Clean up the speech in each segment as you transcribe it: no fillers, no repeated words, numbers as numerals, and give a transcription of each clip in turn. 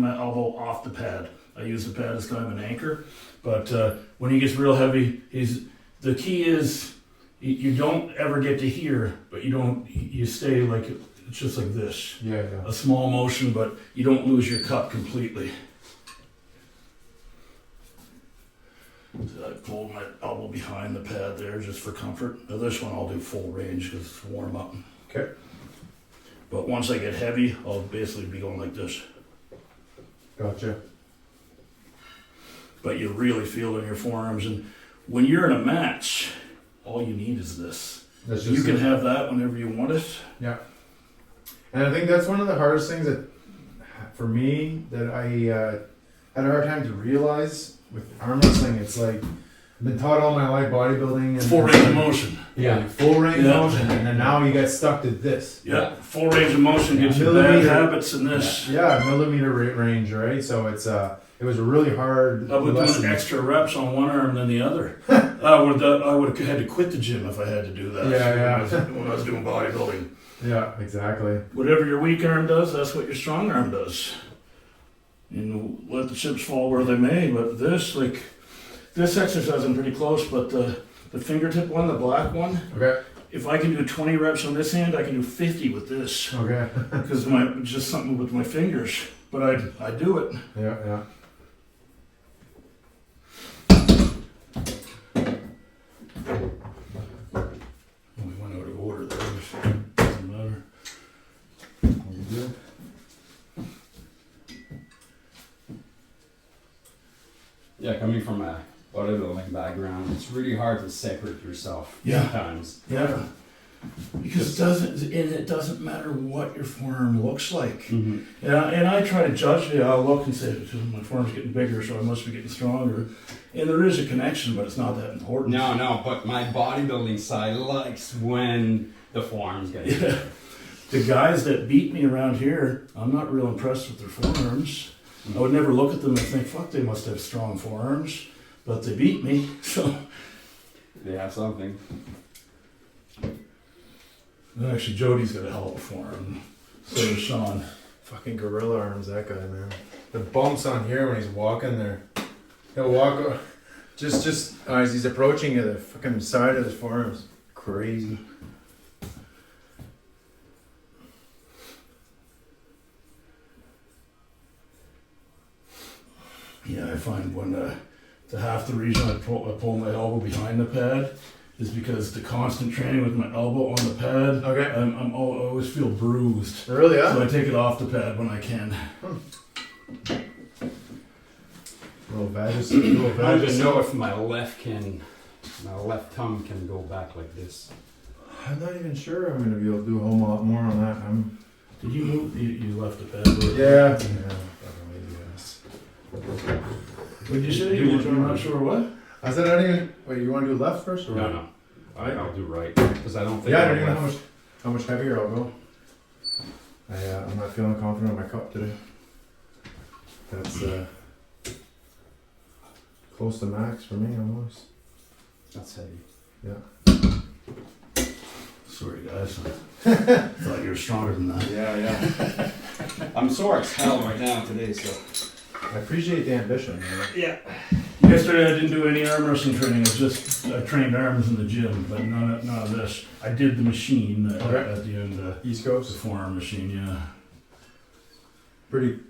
my elbow off the pad. I use the pad as kind of an anchor, but when he gets real heavy, the key is you don't ever get to here, but you stay like, it's just like this. Yeah. A small motion, but you don't lose your cut completely. So I pulled my elbow behind the pad there just for comfort. Now this one I'll do full range because it's warm up. Okay. But once I get heavy, I'll basically be going like this. Gotcha. But you really feel it in your forearms, and when you're in a match, all you need is this. You can have that whenever you want it. Yeah. And I think that's one of the hardest things that, for me, that I had a hard time to realize with arm wrestling. It's like, I've been taught all my life bodybuilding and full range of motion. Yeah, full range of motion, and then now you get stuck to this. Yeah, full range of motion gives you bad habits in this. Yeah, millimeter range, right? So it's it was a really hard. I would do extra reps on one arm than the other. I would have had to quit the gym if I had to do that. Yeah. When I was doing bodybuilding. Yeah, exactly. Whatever your weak arm does, that's what your strong arm does. And let the chips fall where they may. But this exercise I'm pretty close, but the fingertip one, the black one. Okay. If I can do 20 reps on this hand, I can do 50 with this. Okay. Because just something with my fingers. But I do it. Yeah. We went out of order there. Doesn't matter. Yeah, coming from a bodybuilding background, it's really hard to separate yourself Yeah. sometimes. Yeah. Because it doesn't matter what your forearm looks like. Mm-hmm. And I try to judge it. I'll look and say, my forearm's getting bigger, so I must be getting stronger. And there is a connection, but it's not that important. No, but my bodybuilding side likes when the forearms get bigger. Yeah. The guys that beat me around here, I'm not real impressed with their forearms. I would never look at them and think, fuck, they must have strong forearms. But they beat me, so. They have something. Actually, Jody's got a hell of a forearm. So does Sean. Fucking gorilla arms, that guy, man. The bumps on here when he's walking there. He'll walk just as he's approaching the fucking side of his forearms. Crazy. Yeah, I find when half the reason I pull my elbow behind the pad is because the constant training with my elbow on the pad. Okay. I always feel bruised. Really? Yeah. So I take it off the pad when I can. I don't even know if my left thumb can go back like this. I'm not even sure I'm going to be able to do a whole lot more on that. Did you move? You left the pad? Yeah. What did you say? I'm not sure what? I said I don't even. Wait, you want to do left first or right? No. I'll do right because I don't think. Yeah, I don't even know how much heavier I'll go. I'm not feeling confident on my cup today. That's close to max for me almost. That's heavy. Yeah. Sorry, guys. I thought you were stronger than that. Yeah. I'm sore as hell right now today, so. I appreciate the ambition. Man. Yeah. Yesterday I didn't do any arm wrestling training. I trained arms in the gym, but none of this. I did the machine at the end. East The Coast. forearm machine, yeah.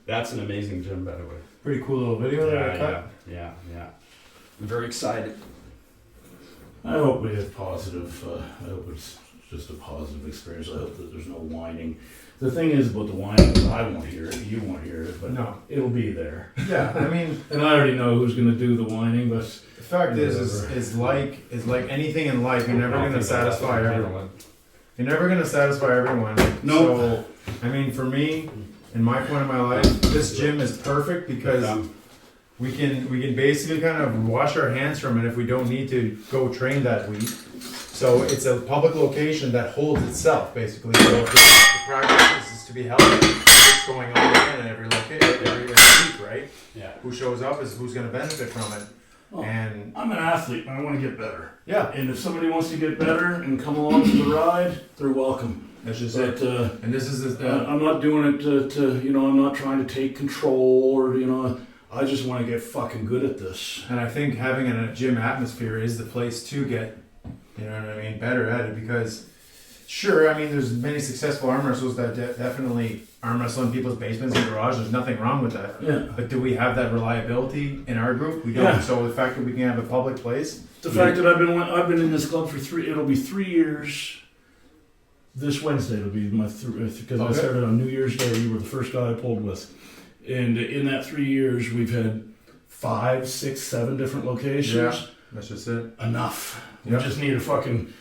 That's an amazing gym, by the way. Pretty cool little video that I cut. Yeah. I'm very excited. I hope we have positive. I hope it's just a positive experience. I hope that there's no whining. The thing is about the whining is I won't hear it, you won't hear it, but No. it'll be there. Yeah, I mean, And I already know who's going to do the whining, but the fact is like anything in life, you're never going to satisfy everyone. You're never going to satisfy everyone. Nope. So, I mean, for me, in my point of my life, this gym is perfect because we can basically kind of wash our hands from it if we don't need to go train that week. So it's a public location that holds itself, basically. So if the practice is to be held, it's going on again in every location, every week, right? Yeah. Who shows up is who's going to benefit from it. Oh, And I'm an athlete and I want to get better. yeah, And if somebody wants to get better and come along for the ride, they're welcome. That's just But it. And this is I'm not doing it to I'm not trying to take control or I just want to get fucking good at this. and I think having a gym atmosphere is the place to get, better at it, because sure, I mean, there's many successful arm wrestlers that definitely arm wrestle in people's basements and garages. There's nothing wrong with that. Yeah. But do we have that reliability in our group? We don't. Yeah. So the fact that we can have a public place. The fact that I've been in this club for it'll be 3 years. This Wednesday it'll be my because I started on New Year's Day. You were the first guy I pulled with, and in that 3 years we've had 5, 6, 7 different locations. Yeah, that's just it. Enough. Yeah. We just need to fucking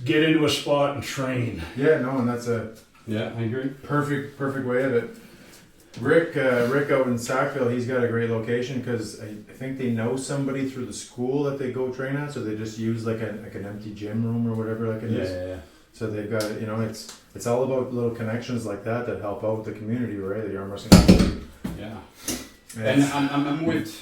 get into a spot and train. Yeah, no, and that's a Yeah, I agree. perfect way of it. Rick out in Sackville, he's got a great location because I think they know somebody through the school that they go train at, so they just use like an empty gym room or whatever like it is. Yeah. So they've got it's all about little connections like that help out the community, right? The arm wrestling community. Yeah. And And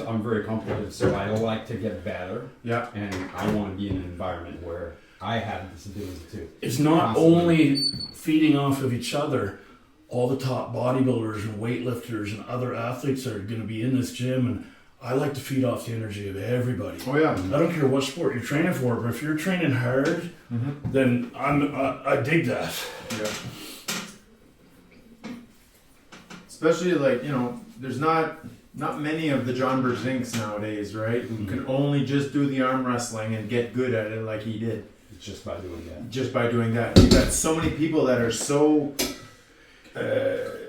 I'm very competitive, so I like to get better, yeah, and I want to be in an environment where I have this ability too. It's not Constantly. only feeding off of each other. All the top bodybuilders and weightlifters and other athletes are going to be in this gym, and I like to feed off the energy of everybody. oh yeah, I don't care what sport you're training for, but if you're training hard, then I dig that. yeah. Especially there's not many of the John Berzinks nowadays, right? Who can only just do the arm wrestling and get good at it like he did. Just by doing that. Just by doing that, you've got so many people that are so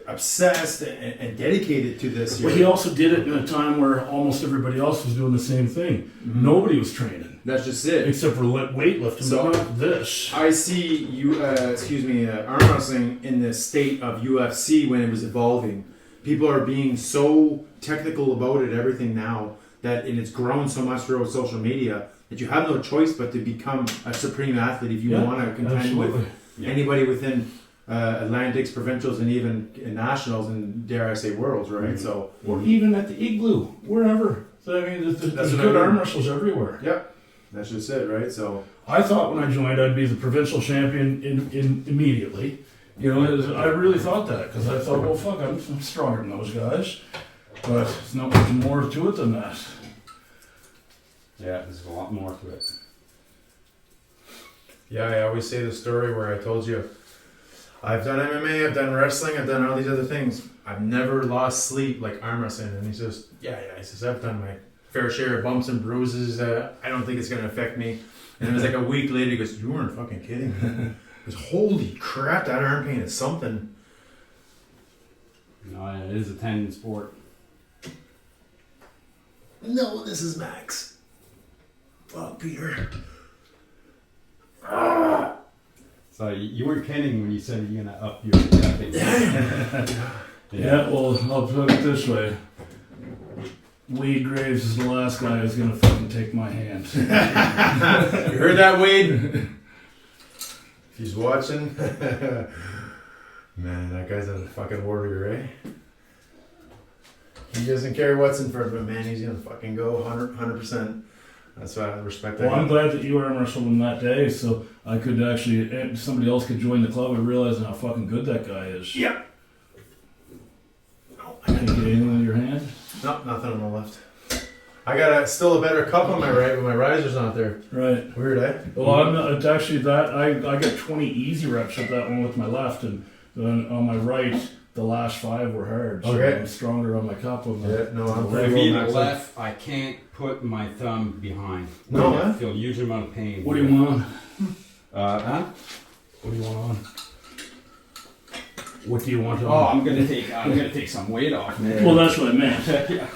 obsessed and dedicated to this. Well, he also did it in a time where almost everybody else was doing the same thing. Nobody was training That's just it. except for weightlifting, So- but not this. I see arm wrestling in the state of UFC when it was evolving. People are being so technical about it, everything now, that it's grown so much through social media that you have no choice but to become a supreme athlete if you Yeah, want to contend absolutely. with anybody within Atlantics, provincials, and even nationals, and dare I say worlds, right? So, Or even at the Igloo, wherever. So, I mean, there's That's what good I mean. arm wrestlers everywhere. yep, that's just it, right? So, I thought when I joined I'd be the provincial champion in immediately. I really thought that because I thought, well, fuck, I'm stronger than those guys. But it's not much more to it than that. Yeah, there's a lot more to it. yeah, I always say the story where I told you I've done MMA, I've done wrestling, I've done all these other things. I've never lost sleep like arm wrestling. And he says, yeah. He says, I've done my fair share of bumps and bruises. I don't think it's going to affect me. And it was like a week later, he goes, you weren't fucking kidding me. He goes, holy crap, that arm pain is something. It is a tendon sport. No, this is Max. Fuck, Peter. So you weren't kidding when you said you're gonna up your stepping. Yeah, well, I'll put it this way. Wade Graves is the last guy who's gonna fucking take my hand. You heard that, Wade? If he's watching, man, that guy's a fucking warrior, eh? He doesn't care what's in front of him, man. He's gonna fucking go 100%. That's why I respect that. Well, I'm glad that you arm wrestled him that day, so I could actually, somebody else could join the club and realize how fucking good that guy is. Yep. Can you get anything in your hand? No, nothing on the left. I got still a better cup on my right, but my riser's not there. Right. Weird, eh? Well, I'm not, it's actually that I got 20 easy reps at that one with my left, and then on my right, the last 5 were hard. So Okay. I'm stronger on my cup. On Yeah, no, I'm For pretty me, well the maxed out. left, I can't put my thumb behind. No, I huh? feel a huge amount of pain. What do you want on? Huh? What do you want on? What do you want on? Oh, I'm gonna take some weight off, man. Well, that's what I meant. Yeah.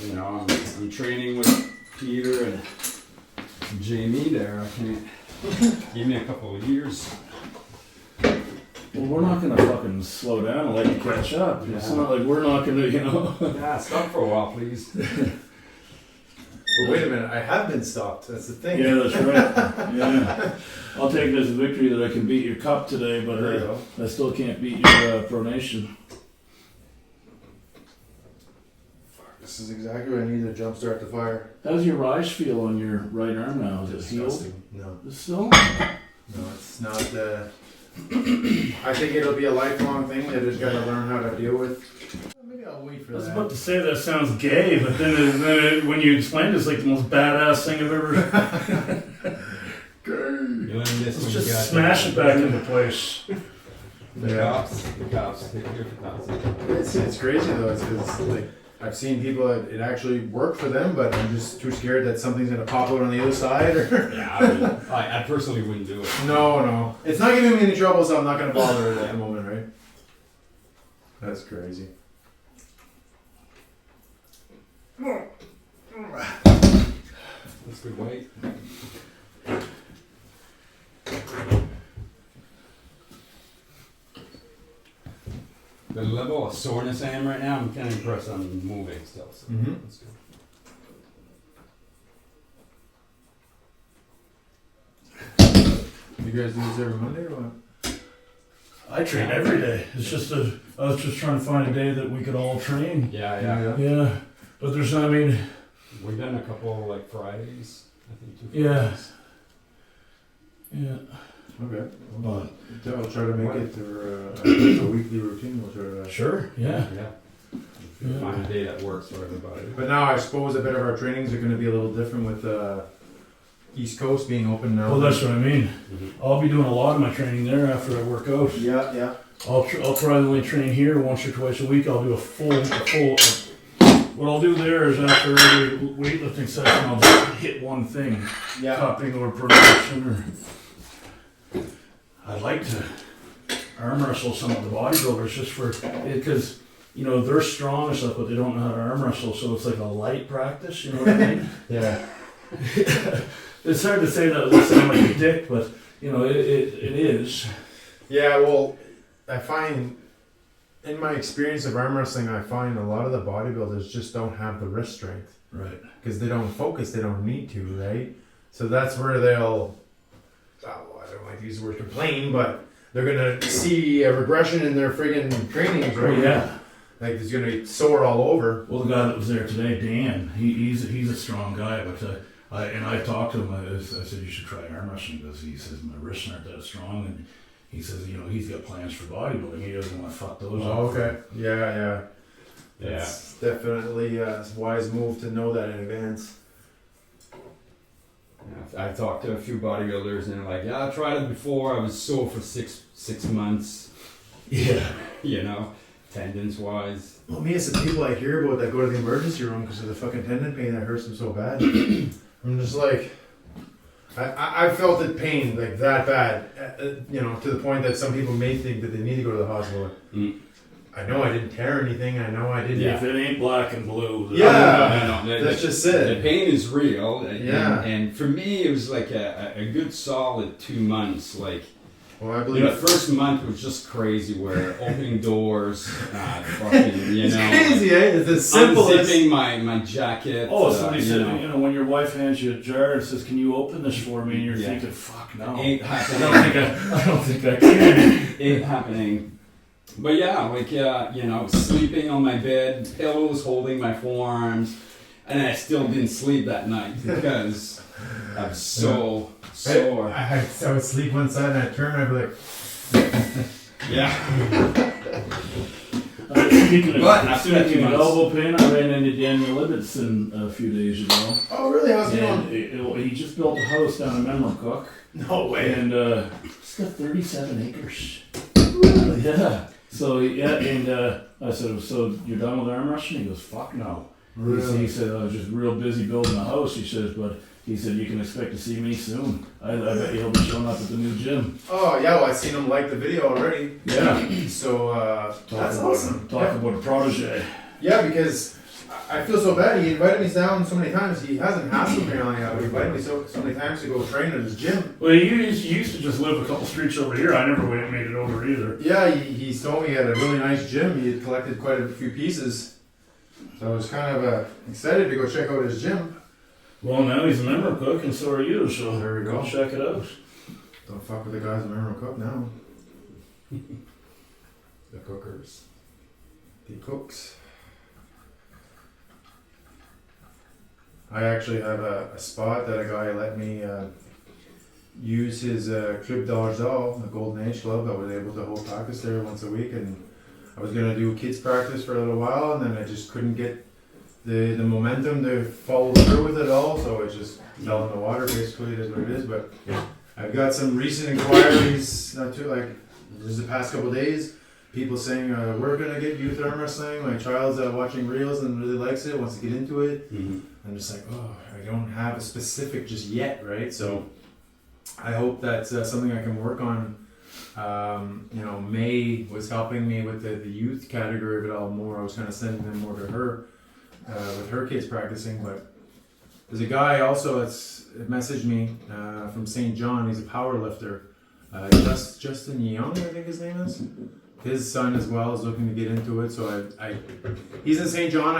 I'm training with Peter and Jamie there. I can't. Give me a couple of years. Well, we're not gonna fucking slow down and let you catch up. It's Yeah. not like we're not gonna, Yeah, stop for a while, please. Well, wait a minute. I have been stopped. That's the thing. Yeah, that's right. Yeah. I'll take it as a victory that I can beat your cup today, but There you go. I still can't beat your pronation. This is exactly what I need to jumpstart the fire. How's your rise feel on your right arm now? Is it healed? Disgusting. No. Still? No, it's not. I think it'll be a lifelong thing that I just gotta learn how to deal with. Maybe I'll wait for I was that. about to say that sounds gay, but then when you explained it, it's like the most badass thing I've ever. You learn this Let's when just you got smash it back into place. the cops, here for cops. It's crazy though. It's because like I've seen people it actually work for them, but I'm just too scared that something's gonna pop out on the other side. Or Yeah, I personally wouldn't do it. no, it's not giving me any trouble, so I'm not gonna bother it at the moment, right? That's crazy. That's good weight. The level of soreness I am right now, I'm kind of impressed I'm moving still. So that's good. You guys do this every Monday or what? I train every day. It's just I was just trying to find a day that we could all train. Yeah. Yeah, but there's not. I mean, We've done a couple like Fridays. I think 2 Yeah. Fridays. yeah. Okay. But I'll try to make it to a weekly routine. We'll try to. sure. Yeah. Yeah. Find a day that works for everybody. But now I suppose a bit of our trainings are going to be a little different with East Coast being open now. Well, that's what I mean. I'll be doing a lot of my training there after I work out. Yeah. I'll probably only train here once or twice a week. I'll do a full. What I'll do there is after every weightlifting session, I'll just hit one thing, cupping or progression. Or I'd like to arm wrestle some of the bodybuilders just for because they're strong and stuff, but they don't know how to arm wrestle, so it's like a light practice. You know what I mean? Yeah. It's hard to say that without sounding like a dick, but it is. Yeah. Well, I find. In my experience of arm wrestling, I find a lot of the bodybuilders just don't have the wrist strength. Right. Because they don't focus, they don't need to, right? So that's where they'll, I don't like to use the word complain, but they're going to see a regression in their friggin' trainings, right? Oh, yeah. Like there's going to be sore all over. Well, the guy that was there today, Dan, he's a strong guy, but I talked to him. I said you should try arm wrestling because he says my wrists aren't that strong, and he says he's got plans for bodybuilding. He doesn't want to fuck those up. Oh, okay. Yeah. It's definitely a wise move to know that in advance. Yeah, I've talked to a few bodybuilders and they're like, yeah, I tried it before. I was sore for six months. Yeah. Tendons wise. Well, me as the people I hear about that go to the emergency room because of the fucking tendon pain that hurts them so bad. I'm just like, I felt it pain like that bad, to the point that some people may think that they need to go to the hospital. I know I didn't tear anything. I know I didn't. If it ain't black and blue, No. That's just it. The pain is real. Yeah. And for me, it was like a good solid 2 months. Like, Well, I believe the first month was just crazy where opening doors, fucking, it's crazy, eh? It's as simple as unzipping my jacket. somebody said, when your wife hands you a jar and says, "Can you open this for me?" and you're thinking, "Fuck no." Ain't I happening. don't think I can. Ain't happening. But yeah, sleeping on my bed, pillows holding my forearms, and I still didn't sleep that night because I was so sore. I would sleep one side and I'd turn and I'd be like, Yeah. Speaking But after that 2 of months- elbow pain, I ran into Daniel Livingston a few days ago. oh really? How's it And going? he just built a house down in Memramcook. No way. And he's got 37 acres. Really? Yeah. So, I said, "So you're done with arm wrestling?" He goes, "Fuck no." Really? He said, "I was just real busy building a house." He says, "But he said you can expect to see me soon. I bet he'll be showing up at the new gym." Oh yeah, well I've seen him like the video already. Yeah. So that's awesome. Talk about a protege. Yeah, because I feel so bad. He invited me down so many times. He hasn't hassled me on it. He invited me so many times to go train at his gym. Well, he used to just live a couple streets over here. I never made it over either. Yeah, he told me he had a really nice gym. He had collected quite a few pieces. So I was kind of excited to go check out his gym. Well, now he's a member of Cook, and so are you. So There we go. Check it out. Don't fuck with the guys in Emerald Cup now. The cookers. The cooks. I actually have a spot that a guy let me use his Club d'Argent, the Golden Age Club. I was able to hold practice there once a week, and I was gonna do kids practice for a little while, and then I just couldn't get the momentum to follow through with it all, so it just fell in the water. Basically, it is what it is. But I've got some recent inquiries, not too like just the past couple of days. People saying we're gonna get youth arm wrestling. My child's watching reels and really likes it, wants to get into it. I'm just like, oh, I don't have a specific just yet, right? So I hope that's something I can work on. May was helping me with the youth category of it all more. I was kind of sending them more to her with her kids practicing. But there's a guy also that's messaged me from St. John. He's a power lifter. Justin Young, I think his name is. His son as well is looking to get into it. So he's in St. John.